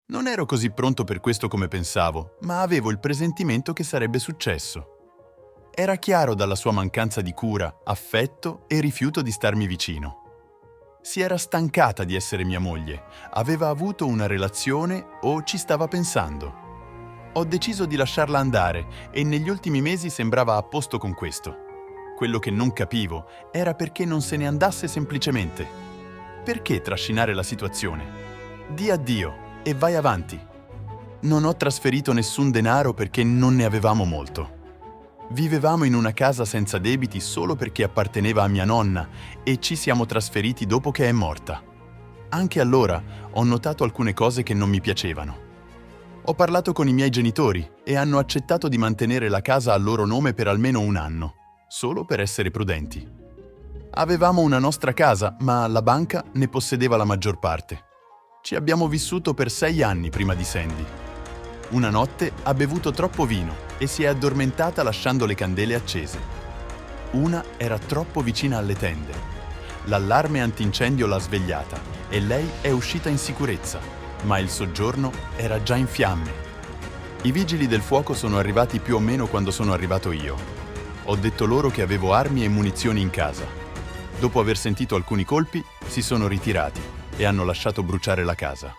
Non ero così pronto per questo come pensavo, ma avevo il presentimento che sarebbe successo. Era chiaro dalla sua mancanza di cura, affetto e rifiuto di starmi vicino. Si era stancata di essere mia moglie, aveva avuto una relazione o ci stava pensando. Ho deciso di lasciarla andare e negli ultimi mesi sembrava a posto con questo. Quello che non capivo era perché non se ne andasse semplicemente. Perché trascinare la situazione? Di addio e vai avanti. Non ho trasferito nessun denaro perché non ne avevamo molto. Vivevamo in una casa senza debiti solo perché apparteneva a mia nonna e ci siamo trasferiti dopo che è morta. Anche allora ho notato alcune cose che non mi piacevano. Ho parlato con i miei genitori e hanno accettato di mantenere la casa a loro nome per almeno un anno, solo per essere prudenti. Avevamo una nostra casa, ma la banca ne possedeva la maggior parte. Ci abbiamo vissuto per 6 anni prima di Sandy. Una notte ha bevuto troppo vino e si è addormentata lasciando le candele accese. Una era troppo vicina alle tende. L'allarme antincendio l'ha svegliata e lei è uscita in sicurezza, ma il soggiorno era già in fiamme. I vigili del fuoco sono arrivati più o meno quando sono arrivato io. Ho detto loro che avevo armi e munizioni in casa. Dopo aver sentito alcuni colpi, si sono ritirati e hanno lasciato bruciare la casa.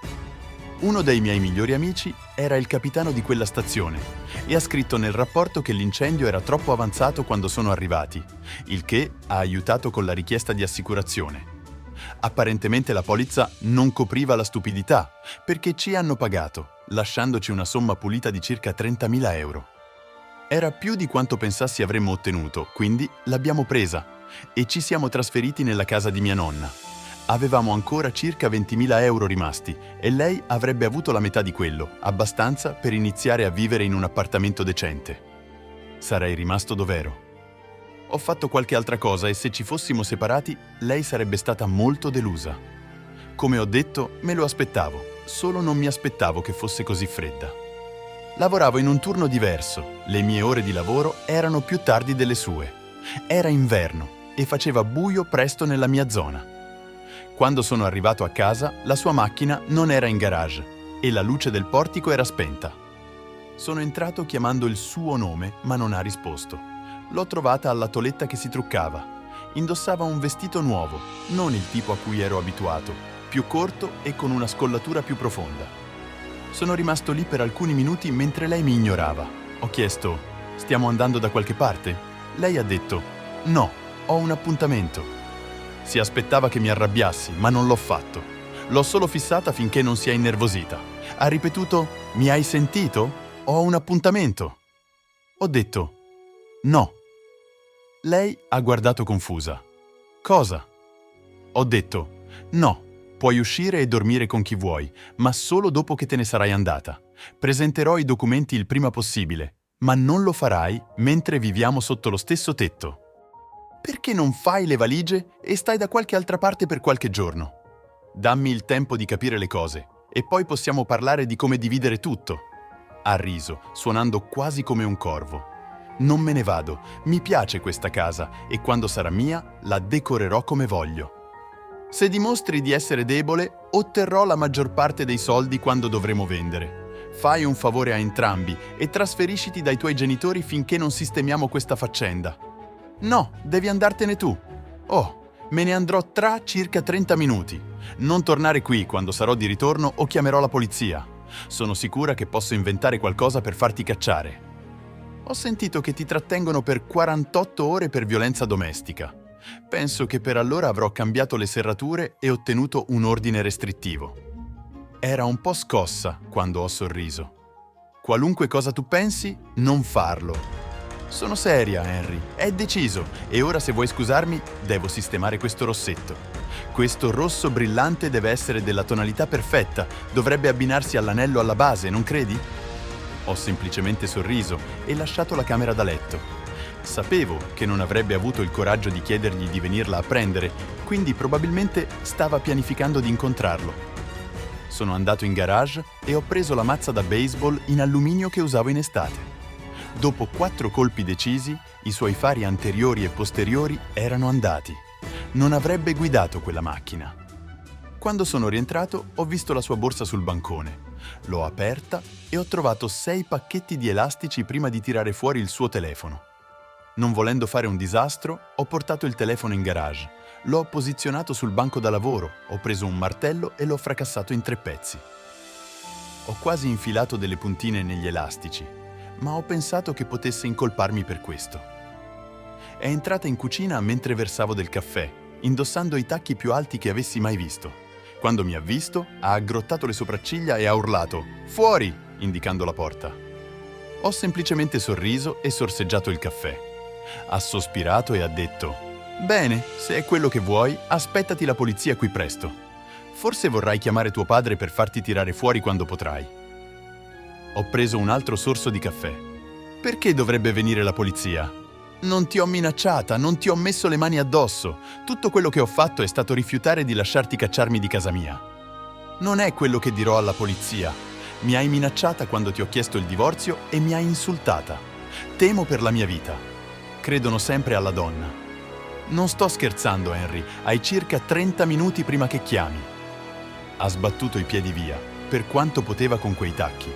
Uno dei miei migliori amici era il capitano di quella stazione e ha scritto nel rapporto che l'incendio era troppo avanzato quando sono arrivati, il che ha aiutato con la richiesta di assicurazione. Apparentemente la polizza non copriva la stupidità, perché ci hanno pagato, lasciandoci una somma pulita di circa 30.000 euro. Era più di quanto pensassi avremmo ottenuto, quindi l'abbiamo presa e ci siamo trasferiti nella casa di mia nonna. Avevamo ancora circa 20.000 euro rimasti e lei avrebbe avuto la metà di quello, abbastanza per iniziare a vivere in un appartamento decente. Sarei rimasto dov'ero. Ho fatto qualche altra cosa e se ci fossimo separati, lei sarebbe stata molto delusa. Come ho detto, me lo aspettavo, solo non mi aspettavo che fosse così fredda. Lavoravo in un turno diverso, le mie ore di lavoro erano più tardi delle sue. Era inverno e faceva buio presto nella mia zona. Quando sono arrivato a casa, la sua macchina non era in garage e la luce del portico era spenta. Sono entrato chiamando il suo nome, ma non ha risposto. L'ho trovata alla toeletta che si truccava. Indossava un vestito nuovo, non il tipo a cui ero abituato, più corto e con una scollatura più profonda. Sono rimasto lì per alcuni minuti mentre lei mi ignorava. Ho chiesto: stiamo andando da qualche parte? Lei ha detto: no, ho un appuntamento. Si aspettava che mi arrabbiassi, ma non l'ho fatto. L'ho solo fissata finché non si è innervosita. Ha ripetuto: mi hai sentito? Ho un appuntamento. Ho detto: no. Lei ha guardato confusa. Cosa? Ho detto: no, puoi uscire e dormire con chi vuoi, ma solo dopo che te ne sarai andata. Presenterò i documenti il prima possibile, ma non lo farai mentre viviamo sotto lo stesso tetto. Perché non fai le valigie e stai da qualche altra parte per qualche giorno? Dammi il tempo di capire le cose e poi possiamo parlare di come dividere tutto. Ha riso, suonando quasi come un corvo. Non me ne vado, mi piace questa casa e quando sarà mia la decorerò come voglio. Se dimostri di essere debole, otterrò la maggior parte dei soldi quando dovremo vendere. Fai un favore a entrambi e trasferisciti dai tuoi genitori finché non sistemiamo questa faccenda. No, devi andartene tu. Oh, me ne andrò tra circa 30 minuti. Non tornare qui quando sarò di ritorno o chiamerò la polizia. Sono sicura che posso inventare qualcosa per farti cacciare. Ho sentito che ti trattengono per 48 ore per violenza domestica. Penso che per allora avrò cambiato le serrature e ottenuto un ordine restrittivo. Era un po' scossa quando ho sorriso. Qualunque cosa tu pensi, non farlo. Sono seria, Henry, è deciso, e ora se vuoi scusarmi, devo sistemare questo rossetto. Questo rosso brillante deve essere della tonalità perfetta, dovrebbe abbinarsi all'anello alla base, non credi? Ho semplicemente sorriso e lasciato la camera da letto. Sapevo che non avrebbe avuto il coraggio di chiedergli di venirla a prendere, quindi probabilmente stava pianificando di incontrarlo. Sono andato in garage e ho preso la mazza da baseball in alluminio che usavo in estate. Dopo 4 colpi decisi, i suoi fari anteriori e posteriori erano andati. Non avrebbe guidato quella macchina. Quando sono rientrato, ho visto la sua borsa sul bancone. L'ho aperta e ho trovato 6 pacchetti di elastici prima di tirare fuori il suo telefono. Non volendo fare un disastro, ho portato il telefono in garage, l'ho posizionato sul banco da lavoro, ho preso un martello e l'ho fracassato in 3 pezzi. Ho quasi infilato delle puntine negli elastici, ma ho pensato che potesse incolparmi per questo. È entrata in cucina mentre versavo del caffè, indossando i tacchi più alti che avessi mai visto. Quando mi ha visto, ha aggrottato le sopracciglia e ha urlato «Fuori!», indicando la porta. Ho semplicemente sorriso e sorseggiato il caffè. Ha sospirato e ha detto «Bene, se è quello che vuoi, aspettati la polizia qui presto. Forse vorrai chiamare tuo padre per farti tirare fuori quando potrai». Ho preso un altro sorso di caffè. «Perché dovrebbe venire la polizia? Non ti ho minacciata, non ti ho messo le mani addosso. Tutto quello che ho fatto è stato rifiutare di lasciarti cacciarmi di casa mia. Non è quello che dirò alla polizia. Mi hai minacciata quando ti ho chiesto il divorzio e mi hai insultata. Temo per la mia vita. Credono sempre alla donna. Non sto scherzando, Henry. Hai circa 30 minuti prima che chiami». Ha sbattuto i piedi via, per quanto poteva con quei tacchi.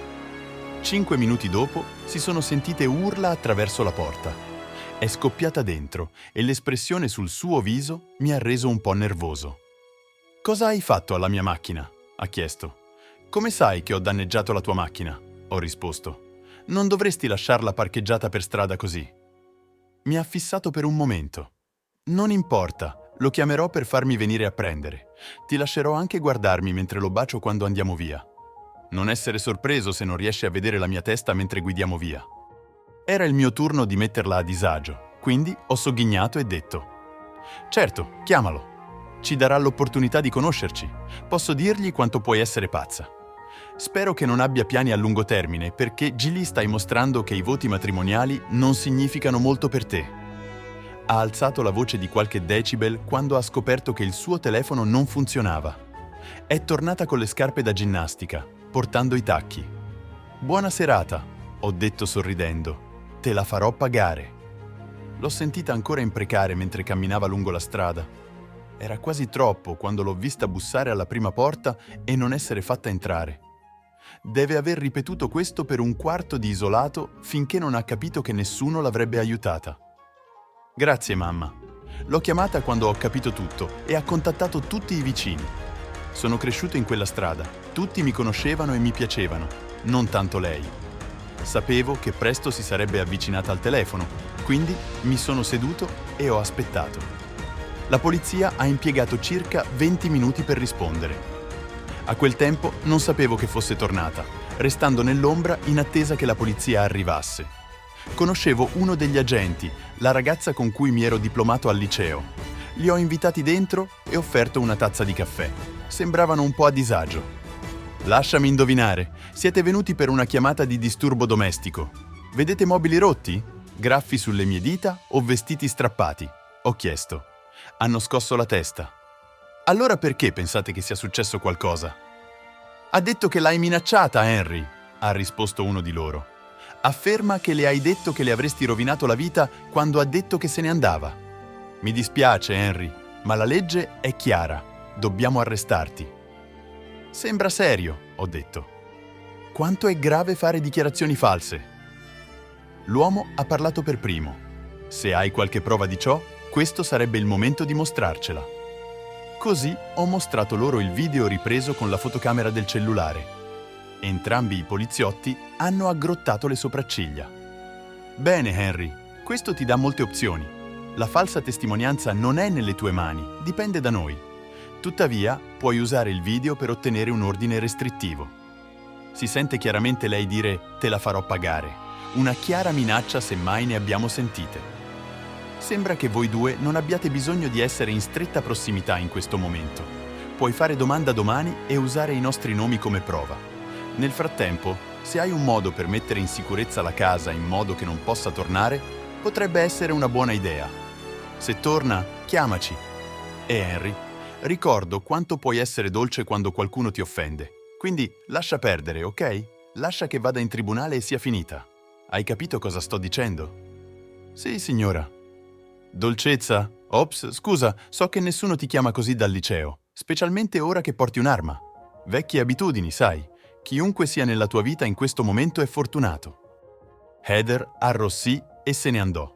5 minuti dopo si sono sentite urla attraverso la porta. È scoppiata dentro e l'espressione sul suo viso mi ha reso un po' nervoso. «Cosa hai fatto alla mia macchina?», ha chiesto. «Come sai che ho danneggiato la tua macchina?», ho risposto. «Non dovresti lasciarla parcheggiata per strada così». Mi ha fissato per un momento. «Non importa, lo chiamerò per farmi venire a prendere. Ti lascerò anche guardarmi mentre lo bacio quando andiamo via. Non essere sorpreso se non riesci a vedere la mia testa mentre guidiamo via». Era il mio turno di metterla a disagio, quindi ho sogghignato e detto «Certo, chiamalo. Ci darà l'opportunità di conoscerci. Posso dirgli quanto puoi essere pazza. Spero che non abbia piani a lungo termine, perché gli stai mostrando che i voti matrimoniali non significano molto per te». Ha alzato la voce di qualche decibel quando ha scoperto che il suo telefono non funzionava. È tornata con le scarpe da ginnastica, portando i tacchi. «Buona serata», ho detto sorridendo. «Te la farò pagare». L'ho sentita ancora imprecare mentre camminava lungo la strada. Era quasi troppo quando l'ho vista bussare alla prima porta e non essere fatta entrare. Deve aver ripetuto questo per un quarto di isolato finché non ha capito che nessuno l'avrebbe aiutata. «Grazie, mamma». L'ho chiamata quando ho capito tutto e ha contattato tutti i vicini. Sono cresciuto in quella strada. Tutti mi conoscevano e mi piacevano, non tanto lei. Sapevo che presto si sarebbe avvicinata al telefono, quindi mi sono seduto e ho aspettato. La polizia ha impiegato circa 20 minuti per rispondere. A quel tempo non sapevo che fosse tornata, restando nell'ombra in attesa che la polizia arrivasse. Conoscevo uno degli agenti, la ragazza con cui mi ero diplomato al liceo. Li ho invitati dentro e offerto una tazza di caffè. Sembravano un po' a disagio. «Lasciami indovinare, siete venuti per una chiamata di disturbo domestico. Vedete mobili rotti? Graffi sulle mie dita o vestiti strappati?» ho chiesto. Hanno scosso la testa. «Allora perché pensate che sia successo qualcosa?» «Ha detto che l'hai minacciata, Henry», ha risposto uno di loro. «Afferma che le hai detto che le avresti rovinato la vita quando ha detto che se ne andava. Mi dispiace, Henry, ma la legge è chiara. Dobbiamo arrestarti». «Sembra serio», ho detto. «Quanto è grave fare dichiarazioni false?» L'uomo ha parlato per primo. «Se hai qualche prova di ciò, questo sarebbe il momento di mostrarcela». Così ho mostrato loro il video ripreso con la fotocamera del cellulare. Entrambi i poliziotti hanno aggrottato le sopracciglia. «Bene, Henry, questo ti dà molte opzioni. La falsa testimonianza non è nelle tue mani, dipende da noi. Tuttavia, puoi usare il video per ottenere un ordine restrittivo». Si sente chiaramente lei dire «te la farò pagare», una chiara minaccia se mai ne abbiamo sentite. Sembra che voi due non abbiate bisogno di essere in stretta prossimità in questo momento. Puoi fare domanda domani e usare i nostri nomi come prova. Nel frattempo, se hai un modo per mettere in sicurezza la casa in modo che non possa tornare, potrebbe essere una buona idea. Se torna, chiamaci. E Henry, ricordo quanto puoi essere dolce quando qualcuno ti offende. Quindi lascia perdere, ok? Lascia che vada in tribunale e sia finita. Hai capito cosa sto dicendo? Sì, signora. Dolcezza? Ops, scusa, so che nessuno ti chiama così dal liceo, specialmente ora che porti un'arma. Vecchie abitudini, sai. Chiunque sia nella tua vita in questo momento è fortunato. Heather arrossì e se ne andò.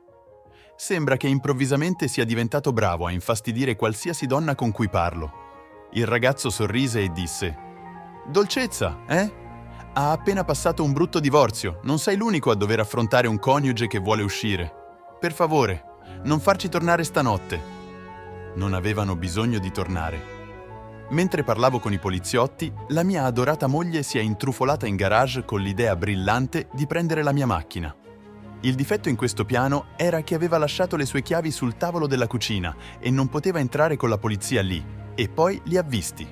Sembra che improvvisamente sia diventato bravo a infastidire qualsiasi donna con cui parlo. Il ragazzo sorrise e disse: «Dolcezza, eh? Ha appena passato un brutto divorzio, non sei l'unico a dover affrontare un coniuge che vuole uscire. Per favore, non farci tornare stanotte». Non avevano bisogno di tornare. Mentre parlavo con i poliziotti, la mia adorata moglie si è intrufolata in garage con l'idea brillante di prendere la mia macchina. Il difetto in questo piano era che aveva lasciato le sue chiavi sul tavolo della cucina e non poteva entrare con la polizia lì, e poi li ha visti.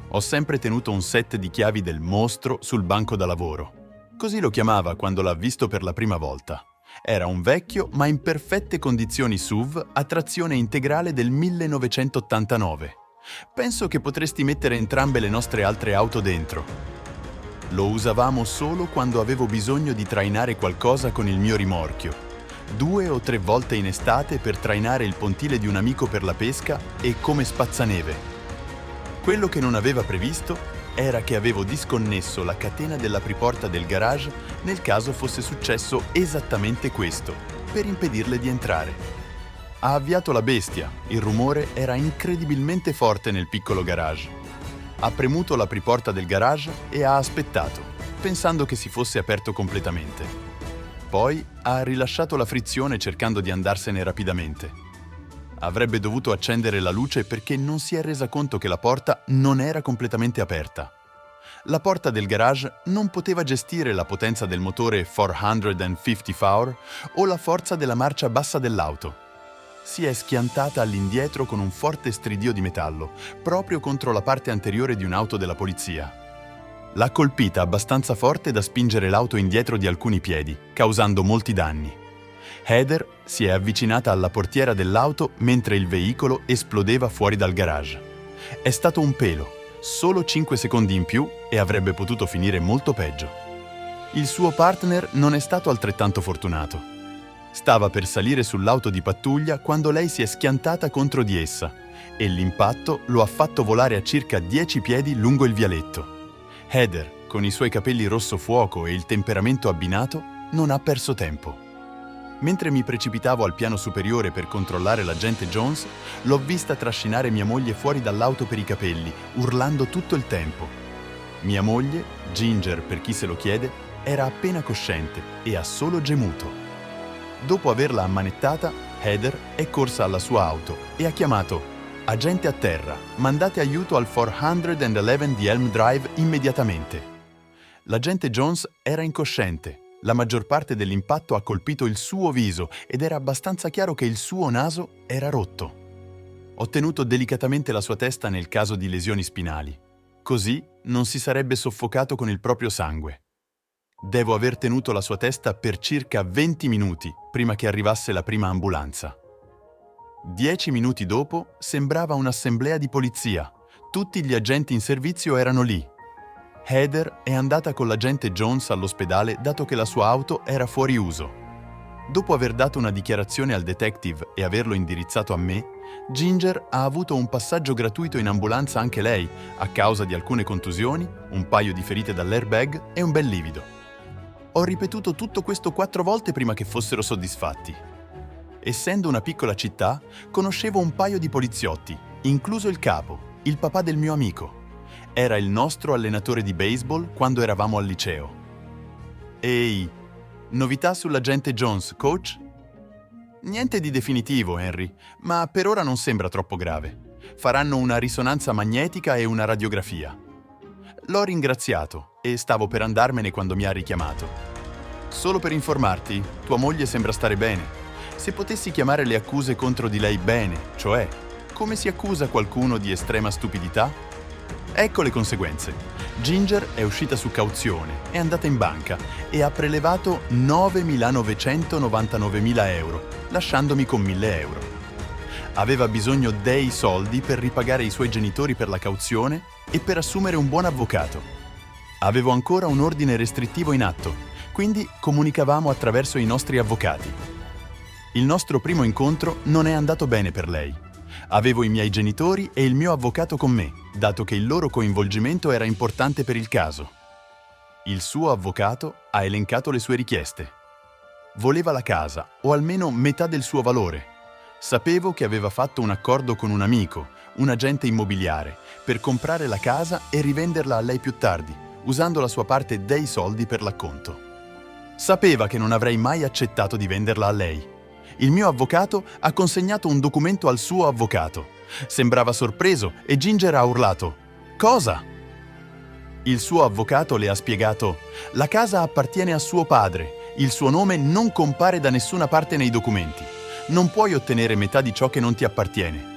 Ho sempre tenuto un set di chiavi del mostro sul banco da lavoro. Così lo chiamava quando l'ha visto per la prima volta. Era un vecchio ma in perfette condizioni SUV a trazione integrale del 1989. Penso che potresti mettere entrambe le nostre altre auto dentro. Lo usavamo solo quando avevo bisogno di trainare qualcosa con il mio rimorchio. 2 o 3 volte in estate per trainare il pontile di un amico per la pesca e come spazzaneve. Quello che non aveva previsto era che avevo disconnesso la catena dell'apriporta del garage nel caso fosse successo esattamente questo, per impedirle di entrare. Ha avviato la bestia, il rumore era incredibilmente forte nel piccolo garage. Ha premuto l'apriporta del garage e ha aspettato, pensando che si fosse aperto completamente. Poi ha rilasciato la frizione cercando di andarsene rapidamente. Avrebbe dovuto accendere la luce perché non si è resa conto che la porta non era completamente aperta. La porta del garage non poteva gestire la potenza del motore 450 o la forza della marcia bassa dell'auto. Si è schiantata all'indietro con un forte stridio di metallo, proprio contro la parte anteriore di un'auto della polizia. L'ha colpita abbastanza forte da spingere l'auto indietro di alcuni piedi, causando molti danni. Heather si è avvicinata alla portiera dell'auto mentre il veicolo esplodeva fuori dal garage. È stato un pelo, solo 5 secondi in più e avrebbe potuto finire molto peggio. Il suo partner non è stato altrettanto fortunato. Stava per salire sull'auto di pattuglia quando lei si è schiantata contro di essa e l'impatto lo ha fatto volare a circa 10 piedi lungo il vialetto. Heather, con i suoi capelli rosso fuoco e il temperamento abbinato, non ha perso tempo. Mentre mi precipitavo al piano superiore per controllare l'agente Jones, l'ho vista trascinare mia moglie fuori dall'auto per i capelli, urlando tutto il tempo. Mia moglie, Ginger per chi se lo chiede, era appena cosciente e ha solo gemuto. Dopo averla ammanettata, Heather è corsa alla sua auto e ha chiamato: «Agente a terra, mandate aiuto al 411 di Elm Drive immediatamente». L'agente Jones era incosciente. La maggior parte dell'impatto ha colpito il suo viso ed era abbastanza chiaro che il suo naso era rotto. Ho tenuto delicatamente la sua testa nel caso di lesioni spinali. Così non si sarebbe soffocato con il proprio sangue. Devo aver tenuto la sua testa per circa 20 minuti prima che arrivasse la prima ambulanza. 10 minuti dopo sembrava un'assemblea di polizia. Tutti gli agenti in servizio erano lì. Heather è andata con l'agente Jones all'ospedale dato che la sua auto era fuori uso. Dopo aver dato una dichiarazione al detective e averlo indirizzato a me, Ginger ha avuto un passaggio gratuito in ambulanza anche lei, a causa di alcune contusioni, un paio di ferite dall'airbag e un bel livido. Ho ripetuto tutto questo 4 volte prima che fossero soddisfatti. Essendo una piccola città, conoscevo un paio di poliziotti, incluso il capo, il papà del mio amico. Era il nostro allenatore di baseball quando eravamo al liceo. Ehi, novità sull'agente Jones, coach? Niente di definitivo, Henry, ma per ora non sembra troppo grave. Faranno una risonanza magnetica e una radiografia. L'ho ringraziato e stavo per andarmene quando mi ha richiamato. Solo per informarti, tua moglie sembra stare bene. Se potessi chiamare le accuse contro di lei bene, cioè, come si accusa qualcuno di estrema stupidità? Ecco le conseguenze. Ginger è uscita su cauzione, è andata in banca e ha prelevato 9.999.000 euro, lasciandomi con 1.000 euro. Aveva bisogno dei soldi per ripagare i suoi genitori per la cauzione e per assumere un buon avvocato. Avevo ancora un ordine restrittivo in atto, quindi comunicavamo attraverso i nostri avvocati. Il nostro primo incontro non è andato bene per lei. Avevo i miei genitori e il mio avvocato con me, dato che il loro coinvolgimento era importante per il caso. Il suo avvocato ha elencato le sue richieste. Voleva la casa, o almeno metà del suo valore. Sapevo che aveva fatto un accordo con un amico, un agente immobiliare, per comprare la casa e rivenderla a lei più tardi, usando la sua parte dei soldi per l'acconto. Sapeva che non avrei mai accettato di venderla a lei. Il mio avvocato ha consegnato un documento al suo avvocato. Sembrava sorpreso e Ginger ha urlato: «Cosa?» Il suo avvocato le ha spiegato: «La casa appartiene a suo padre, il suo nome non compare da nessuna parte nei documenti. Non puoi ottenere metà di ciò che non ti appartiene».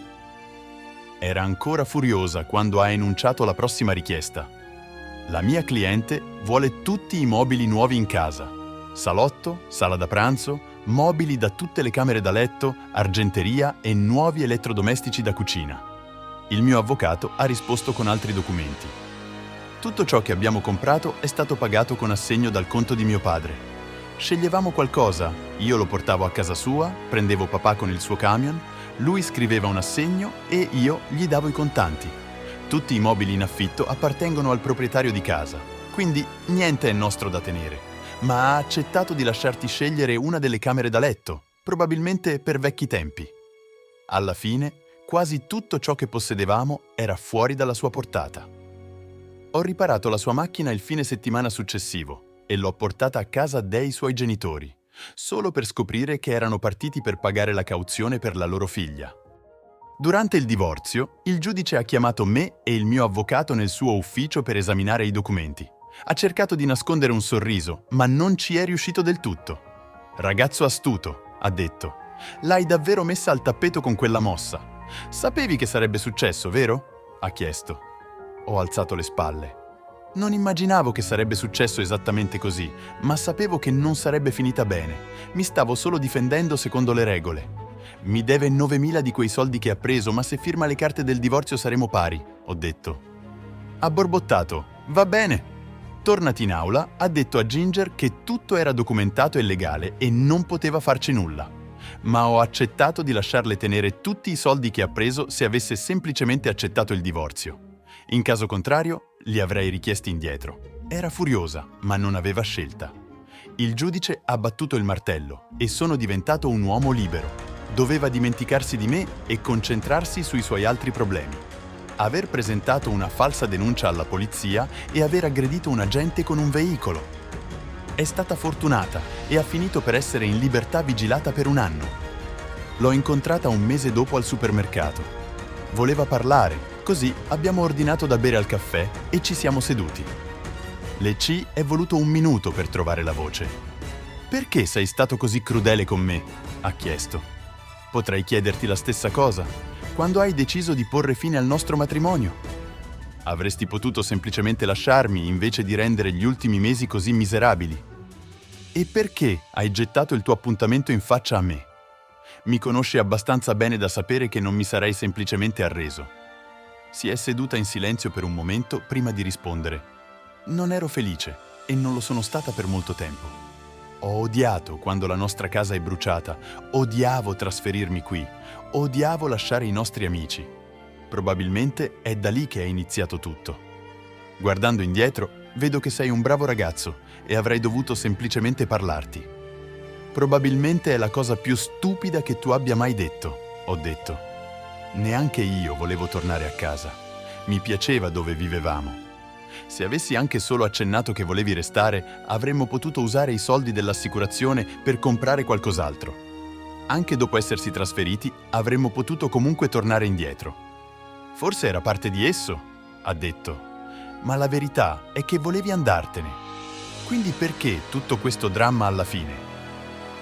Era ancora furiosa quando ha enunciato la prossima richiesta. La mia cliente vuole tutti i mobili nuovi in casa. Salotto, sala da pranzo, mobili da tutte le camere da letto, argenteria e nuovi elettrodomestici da cucina. Il mio avvocato ha risposto con altri documenti. Tutto ciò che abbiamo comprato è stato pagato con assegno dal conto di mio padre. Sceglievamo qualcosa, io lo portavo a casa sua, prendevo papà con il suo camion, lui scriveva un assegno e io gli davo i contanti. Tutti i mobili in affitto appartengono al proprietario di casa, quindi niente è nostro da tenere, ma ha accettato di lasciarti scegliere una delle camere da letto, probabilmente per vecchi tempi. Alla fine, quasi tutto ciò che possedevamo era fuori dalla sua portata. Ho riparato la sua macchina il fine settimana successivo e l'ho portata a casa dei suoi genitori, solo per scoprire che erano partiti per pagare la cauzione per la loro figlia. Durante il divorzio, il giudice ha chiamato me e il mio avvocato nel suo ufficio per esaminare i documenti. Ha cercato di nascondere un sorriso, ma non ci è riuscito del tutto. «Ragazzo astuto», ha detto, «l'hai davvero messa al tappeto con quella mossa. Sapevi che sarebbe successo, vero?» ha chiesto. Ho alzato le spalle. Non immaginavo che sarebbe successo esattamente così, ma sapevo che non sarebbe finita bene. Mi stavo solo difendendo secondo le regole. «Mi deve 9.000 di quei soldi che ha preso, ma se firma le carte del divorzio saremo pari», ho detto. Ha borbottato: «Va bene». Tornati in aula, ha detto a Ginger che tutto era documentato e legale e non poteva farci nulla. Ma ho accettato di lasciarle tenere tutti i soldi che ha preso se avesse semplicemente accettato il divorzio. In caso contrario, li avrei richiesti indietro. Era furiosa, ma non aveva scelta. Il giudice ha battuto il martello e sono diventato un uomo libero. Doveva dimenticarsi di me e concentrarsi sui suoi altri problemi. Aver presentato una falsa denuncia alla polizia e aver aggredito un agente con un veicolo. È stata fortunata e ha finito per essere in libertà vigilata per un anno. L'ho incontrata un mese dopo al supermercato. Voleva parlare, così abbiamo ordinato da bere al caffè e ci siamo seduti. Le C è voluto un minuto per trovare la voce. «Perché sei stato così crudele con me?» ha chiesto. «Potrei chiederti la stessa cosa, quando hai deciso di porre fine al nostro matrimonio. Avresti potuto semplicemente lasciarmi invece di rendere gli ultimi mesi così miserabili. E perché hai gettato il tuo appuntamento in faccia a me? Mi conosci abbastanza bene da sapere che non mi sarei semplicemente arreso». Si è seduta in silenzio per un momento prima di rispondere. «Non ero felice e non lo sono stata per molto tempo. Ho odiato quando la nostra casa è bruciata, odiavo trasferirmi qui, odiavo lasciare i nostri amici. Probabilmente è da lì che è iniziato tutto. Guardando indietro, vedo che sei un bravo ragazzo e avrei dovuto semplicemente parlarti. Probabilmente è la cosa più stupida che tu abbia mai detto», ho detto. Neanche io volevo tornare a casa. Mi piaceva dove vivevamo. Se avessi anche solo accennato che volevi restare, avremmo potuto usare i soldi dell'assicurazione per comprare qualcos'altro. Anche dopo essersi trasferiti, avremmo potuto comunque tornare indietro. «Forse era parte di esso», ha detto. «Ma la verità è che volevi andartene. Quindi perché tutto questo dramma alla fine?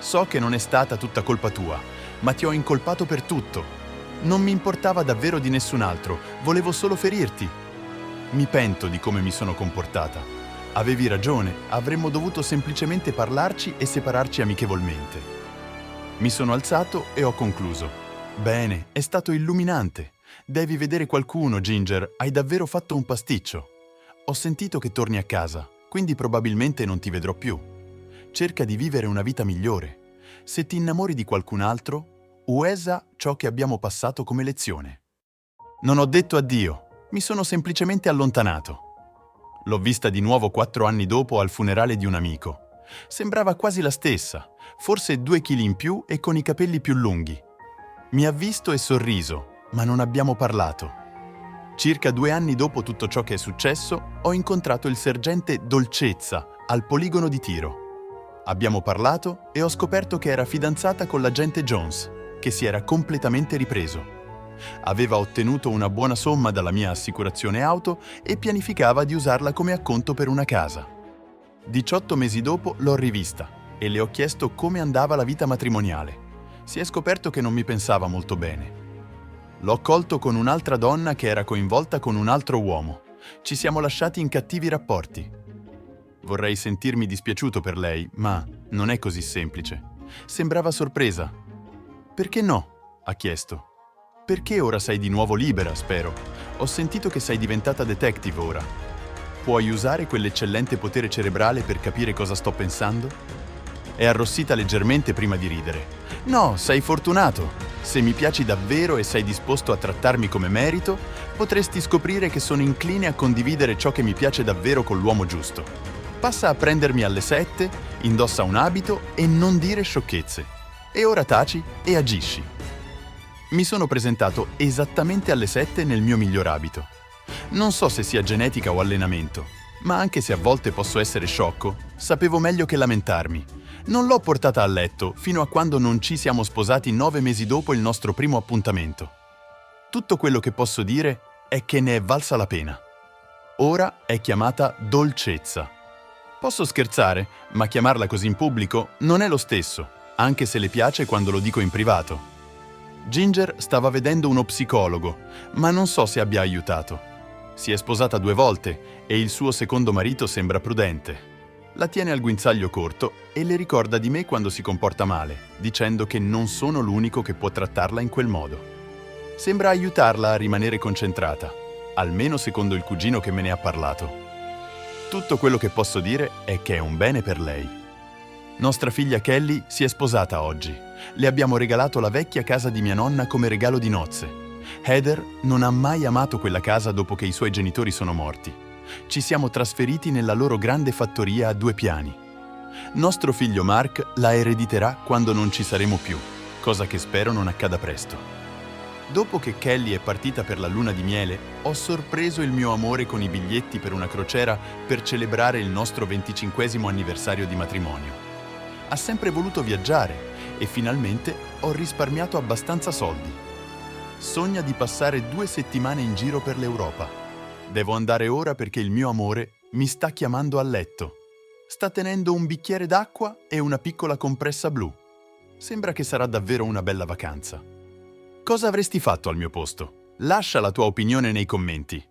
So che non è stata tutta colpa tua, ma ti ho incolpato per tutto. Non mi importava davvero di nessun altro, volevo solo ferirti. Mi pento di come mi sono comportata. Avevi ragione, avremmo dovuto semplicemente parlarci e separarci amichevolmente». Mi sono alzato e ho concluso. «Bene, è stato illuminante. Devi vedere qualcuno, Ginger, hai davvero fatto un pasticcio. Ho sentito che torni a casa, quindi probabilmente non ti vedrò più. Cerca di vivere una vita migliore. Se ti innamori di qualcun altro, usa ciò che abbiamo passato come lezione». Non ho detto addio, mi sono semplicemente allontanato. L'ho vista di nuovo 4 anni dopo al funerale di un amico. Sembrava quasi la stessa, forse 2 chili in più e con i capelli più lunghi. Mi ha visto e sorriso, ma non abbiamo parlato. Circa 2 anni dopo tutto ciò che è successo, ho incontrato il sergente Dolcezza al poligono di tiro. Abbiamo parlato e ho scoperto che era fidanzata con l'agente Jones, che si era completamente ripreso. Aveva ottenuto una buona somma dalla mia assicurazione auto e pianificava di usarla come acconto per una casa. 18 mesi dopo l'ho rivista e le ho chiesto come andava la vita matrimoniale. Si è scoperto che non mi pensava molto bene. L'ho colto con un'altra donna che era coinvolta con un altro uomo. Ci siamo lasciati in cattivi rapporti. Vorrei sentirmi dispiaciuto per lei, ma non è così semplice. Sembrava sorpresa. «Perché no?» ha chiesto. «Perché ora sei di nuovo libera, spero. Ho sentito che sei diventata detective ora. Puoi usare quell'eccellente potere cerebrale per capire cosa sto pensando?» È arrossita leggermente prima di ridere. «No, sei fortunato. Se mi piaci davvero e sei disposto a trattarmi come merito, potresti scoprire che sono incline a condividere ciò che mi piace davvero con l'uomo giusto. Passa a prendermi alle 7, indossa un abito e non dire sciocchezze. E ora taci e agisci». Mi sono presentato esattamente alle 7 nel mio miglior abito. Non so se sia genetica o allenamento, ma anche se a volte posso essere sciocco, sapevo meglio che lamentarmi. Non l'ho portata a letto fino a quando non ci siamo sposati 9 mesi dopo il nostro primo appuntamento. Tutto quello che posso dire è che ne è valsa la pena. Ora è chiamata Dolcezza. Posso scherzare, ma chiamarla così in pubblico non è lo stesso, anche se le piace quando lo dico in privato. Ginger stava vedendo uno psicologo, ma non so se abbia aiutato. Si è sposata 2 volte e il suo secondo marito sembra prudente. La tiene al guinzaglio corto e le ricorda di me quando si comporta male, dicendo che non sono l'unico che può trattarla in quel modo. Sembra aiutarla a rimanere concentrata, almeno secondo il cugino che me ne ha parlato. Tutto quello che posso dire è che è un bene per lei. Nostra figlia Kelly si è sposata oggi. Le abbiamo regalato la vecchia casa di mia nonna come regalo di nozze. Heather non ha mai amato quella casa dopo che i suoi genitori sono morti. Ci siamo trasferiti nella loro grande fattoria a 2 piani. Nostro figlio Mark la erediterà quando non ci saremo più, cosa che spero non accada presto. Dopo che Kelly è partita per la luna di miele, ho sorpreso il mio amore con i biglietti per una crociera per celebrare il nostro 25° anniversario di matrimonio. Ha sempre voluto viaggiare e finalmente ho risparmiato abbastanza soldi. Sogna di passare 2 settimane in giro per l'Europa. Devo andare ora perché il mio amore mi sta chiamando a letto. Sta tenendo un bicchiere d'acqua e una piccola compressa blu. Sembra che sarà davvero una bella vacanza. Cosa avresti fatto al mio posto? Lascia la tua opinione nei commenti.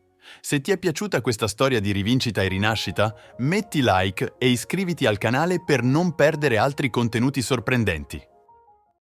Se ti è piaciuta questa storia di rivincita e rinascita, metti like e iscriviti al canale per non perdere altri contenuti sorprendenti.